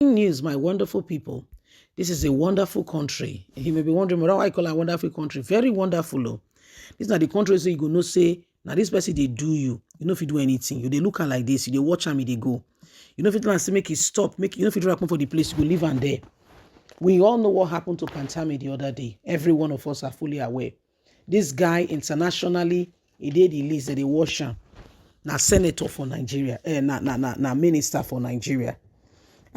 News, my wonderful people. This is a wonderful country. You may be wondering, why I call it a wonderful country. Very wonderful. Oh. This is not the country so you go no say, now this person they do you. You know if you do anything. You they look at like this, you they watch and they go. You know if you say make it stop, you know if you do happen for the place, you go live and there. We all know what happened to Pantami the other day. Every one of us are fully aware. This guy internationally, he did the list that they wash him. Now senator for Nigeria, na minister for Nigeria.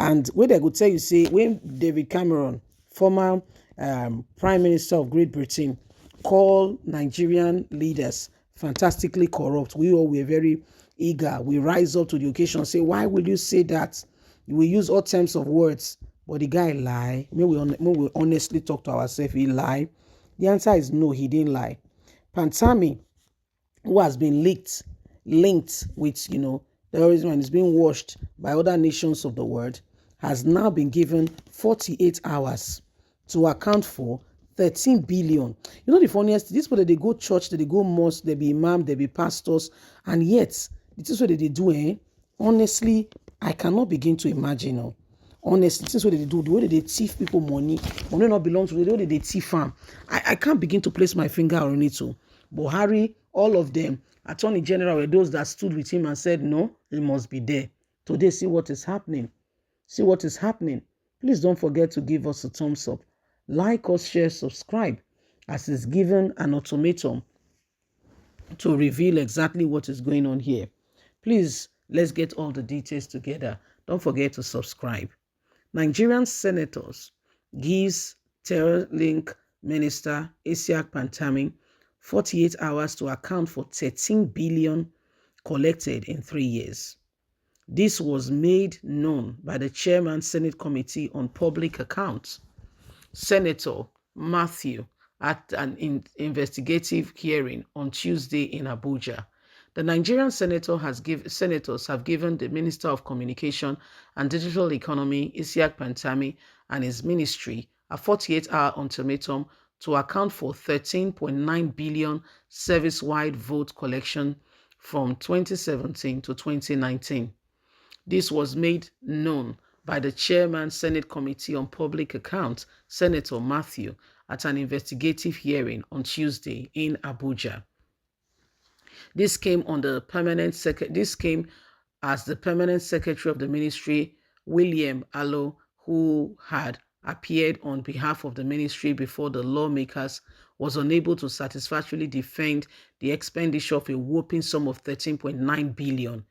And where they could tell you, say, when David Cameron, former Prime Minister of Great Britain, called Nigerian leaders fantastically corrupt, we all were very eager. We rise up to the occasion, say, why will you say that? We use all terms of words. But the guy lie. May we honestly talk to ourselves, he lie. The answer is no, he didn't lie. Pantami, who has been linked with, terrorism and is being watched by other nations of the world, has now been given 48 hours to account for 13 billion. You know the funniest, this people, they go church, they go mosque, they be imam, they be pastors, and yet, this is what they do, honestly, I cannot begin to imagine, honestly, this is what they do, the way they thief people money not belong to them, the way they thief them. I can't begin to place my finger on it. Buhari, all of them, Attorney General were those that stood with him and said, no, he must be there. Today, see what is happening. See what is happening. Please don't forget to give us a thumbs up. Like us, share, subscribe, as is given an ultimatum to reveal exactly what is going on here. Please, let's get all the details together. Don't forget to subscribe. Nigerian senators gives terror link minister Isiaq Pantami 48 hours to account for 13 billion collected in 3 years. This was made known by the Chairman Senate Committee on Public Accounts, Senator Matthew, at an investigative hearing on Tuesday in Abuja. The Nigerian senators have given the Minister of Communication and Digital Economy, Isiaq Pantami, and his ministry a 48-hour ultimatum to account for 13.9 billion service-wide vote collection from 2017 to 2019. This was made known by the Chairman Senate Committee on Public Accounts, Senator Matthew, at an investigative hearing on Tuesday in Abuja. This came as the permanent secretary of the ministry, William Allo, who had appeared on behalf of the ministry before the lawmakers, was unable to satisfactorily defend the expenditure of a whopping sum of 13.9 billion.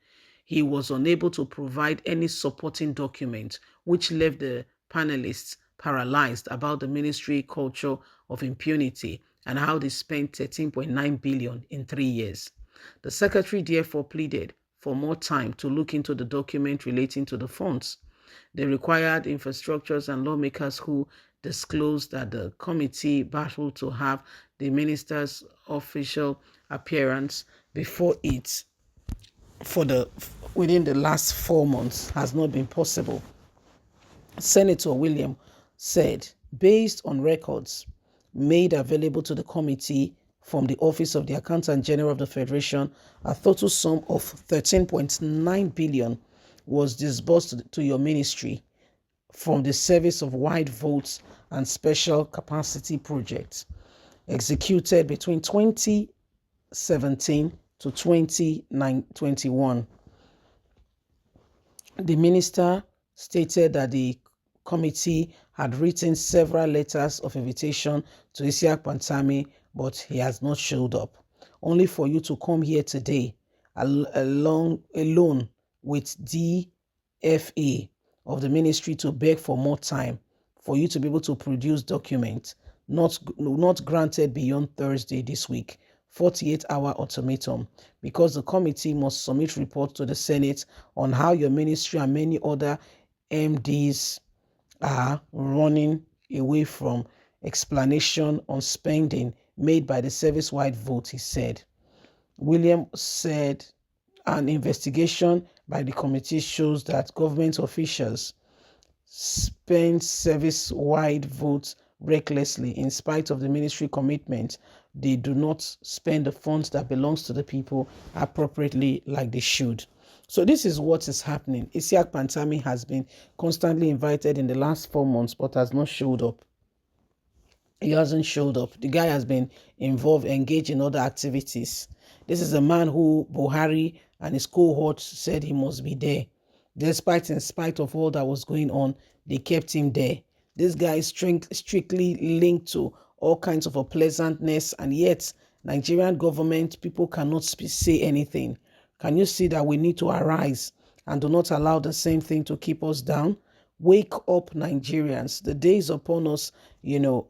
He was unable to provide any supporting document, which left the panelists paralyzed about the ministry culture of impunity and how they spent 13.9 billion in 3 years. The secretary therefore pleaded for more time to look into the document relating to the funds. The required infrastructures and lawmakers who disclosed that the committee battled to have the minister's official appearance before it within the last 4 months has not been possible. Senator William said, based on records made available to the committee from the Office of the Accountant General of the Federation, a total sum of 13.9 billion was disbursed to your ministry from the Service of Wide Votes and Special Capacity Projects executed between 2017 to 2021. The minister stated that the committee had written several letters of invitation to Isiaq Pantami, but he has not showed up. Only for you to come here today alone with DFA of the ministry to beg for more time for you to be able to produce documents not granted beyond Thursday this week. 48-hour ultimatum, because the committee must submit reports to the Senate on how your ministry and many other MDs are running away from explanation on spending made by the service-wide vote, he said. William said an investigation by the committee shows that government officials spend service-wide votes recklessly in spite of the ministry commitment. They do not spend the funds that belongs to the people appropriately like they should. So this is what is happening. Isiaq Pantami has been constantly invited in the last 4 months, but has not showed up. He hasn't showed up. The guy has been involved, engaged in other activities. This is a man who Buhari and his cohort said he must be there. Despite, in spite of all that was going on, they kept him there. This guy is strictly linked to all kinds of unpleasantness, and yet Nigerian government people cannot say anything. Can you see that we need to arise and do not allow the same thing to keep us down? Wake up, Nigerians. The days upon us,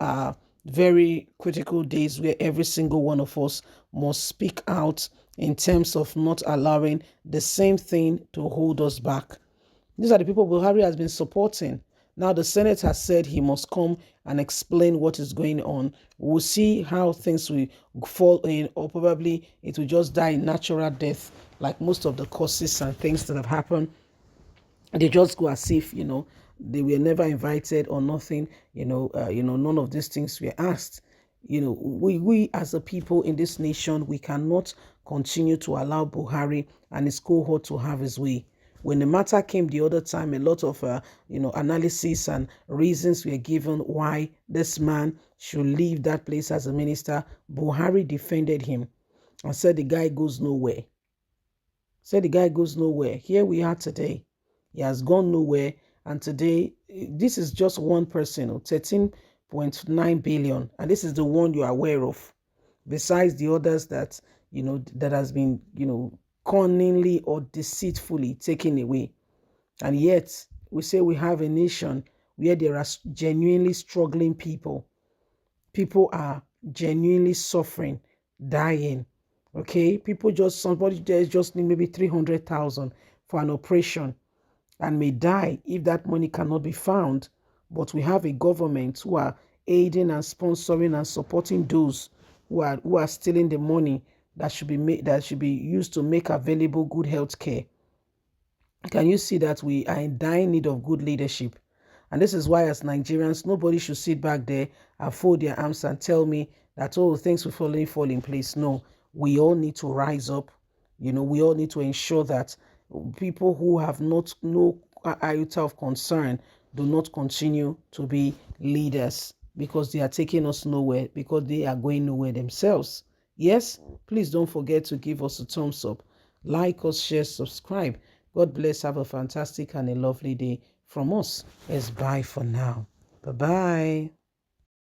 are very critical days where every single one of us must speak out in terms of not allowing the same thing to hold us back. These are the people Buhari has been supporting. Now the Senate has said he must come and explain what is going on. We'll see how things will fall in, or probably it will just die natural death, like most of the causes and things that have happened. They just go as if they were never invited or nothing. None of these things were asked. We as a people in this nation, we cannot continue to allow Buhari and his cohort to have his way. When the matter came the other time, a lot of analysis and reasons were given why this man should leave that place as a minister. Buhari defended him and said the guy goes nowhere. Here we are today. He has gone nowhere. And today, this is just one person, 13.9 billion. And this is the one you are aware of. Besides the others that, that has been, cunningly or deceitfully taken away. And yet, we say we have a nation where there are genuinely struggling people. People are genuinely suffering, dying. Okay, somebody there just need maybe 300,000 for an operation and may die if that money cannot be found. But we have a government who are aiding and sponsoring and supporting those who are stealing the money that should be used to make available good health care. Can you see that we are in dire need of good leadership? And this is why, as Nigerians, nobody should sit back there and fold their arms and tell me that, oh, things will fall in place. No, we all need to rise up. We all need to ensure that people who have no iota of concern do not continue to be leaders, because they are taking us nowhere, because they are going nowhere themselves. Yes, please don't forget to give us a thumbs up, like us, share, subscribe. God bless. Have a fantastic and a lovely day from us. It's bye for now. Bye-bye.